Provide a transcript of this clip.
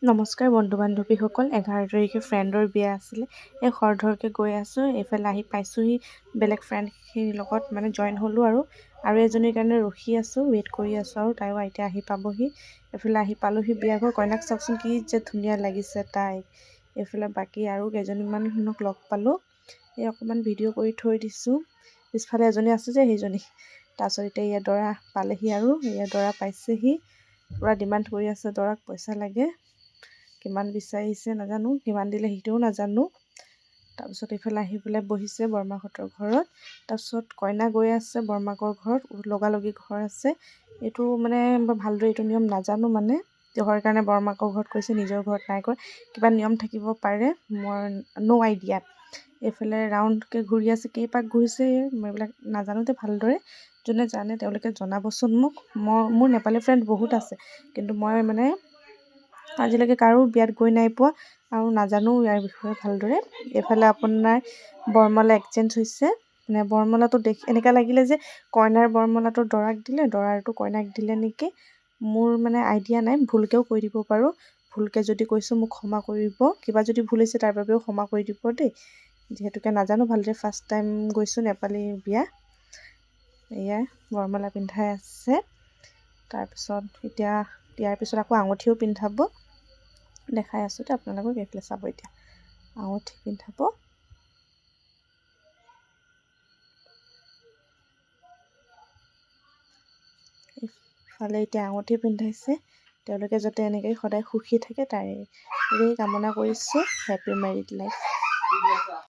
নমস্কাৰ বন্ধু বান্ধৱীসকল। 11 তাৰিখে ফ্ৰেণ্ডৰ বিয়া আছিলে। এই খৰধৰকৈ গৈ আছোঁ, এইফালে আহি পাইছোঁহি। বেলেগ ফ্ৰেণ্ডখিনিৰ লগত মানে জইন হ'লোঁ আৰু এজনীৰ কাৰণে ৰখি আছোঁ, ৱেইট কৰি আছোঁ আৰু তাইও এতিয়া আহি পাবহি। এইফালে আহি পালোহি বিয়াঘৰ। কইনাক চাওকচোন কি যে ধুনীয়া লাগিছে তাইক। এইফালে বাকী আৰু কেইজনীমানক লগ পালোঁ। এই অকণমান ভিডিঅ' কৰি থৈ দিছোঁ। পিছফালে এজনী আছে যে সেইজনী। তাৰপিছত এতিয়া ইয়াত দৰা পালেহি আৰু ইয়াত দৰা পাইছেহি। পূৰা ডিমাণ্ড কৰি আছে, দৰাক পইচা লাগে। কিমান বিচাৰিছে নাজানো, কিমান দিলে সেইটোও নাজানো। তাৰপিছত এইফালে আহি পেলাই বহিছে বৰমাকহঁতৰ ঘৰত। তাৰপিছত কইনা গৈ আছে বৰমাকৰ ঘৰত, লগালগি ঘৰ আছে। এইটো মানে ভালদৰে এইটো নিয়ম নাজানো, মানে কিহৰ কাৰণে বৰমাকৰ ঘৰত কৈছে, নিজৰ ঘৰত নাই কৰা। কিবা নিয়ম থাকিব পাৰে, মই ন' আইডিয়া। এইফালে ৰাউণ্ডকৈ ঘূৰি আছে, কেইপাক ঘূৰিছে মই এইবিলাক নাজানো যে ভালদৰে। যোনে জানে তেওঁলোকে জনাবচোন মোক। মোৰ নেপালী ফ্ৰেণ্ড বহুত আছে, কিন্তু মই মানে আজিলৈকে কাৰো বিয়াত গৈ নাই পোৱা আৰু নাজানো ইয়াৰ বিষয়ে ভালদৰে। এইফালে আপোনাৰ বৰমালা এক্সচেঞ্জ হৈছে। মানে বৰমালাটো দেখি এনেকুৱা লাগিলে যে কইনাৰ বৰমালাটো দৰাক দিলে, দৰাৰটো কইনাক দিলে নেকি। মোৰ মানে আইডিয়া নাই, ভুলকৈও কৈ দিব পাৰোঁ। ভুলকৈ যদি কৈছোঁ মোক ক্ষমা কৰিব। কিবা যদি ভুল হৈছে তাৰ বাবেও ক্ষমা কৰি দিব দেই, যিহেতুকে নাজানো ভালদৰে। ফাৰ্ষ্ট টাইম গৈছোঁ নেপালী বিয়া। এয়া বৰমালা পিন্ধাই আছে। তাৰপিছত এতিয়া ইয়াৰ পিছত আকৌ আঙুঠিও পিন্ধাব। দেখাই আছোঁ দেই আপোনালোকক। এইফালে চাব, এতিয়া আঙুঠি পিন্ধাব। ইফালে এতিয়া আঙুঠি পিন্ধাইছে। তেওঁলোকে যাতে এনেকৈ সদায় সুখী থাকে তাৰে কামনা কৰিছোঁ। Happy married life.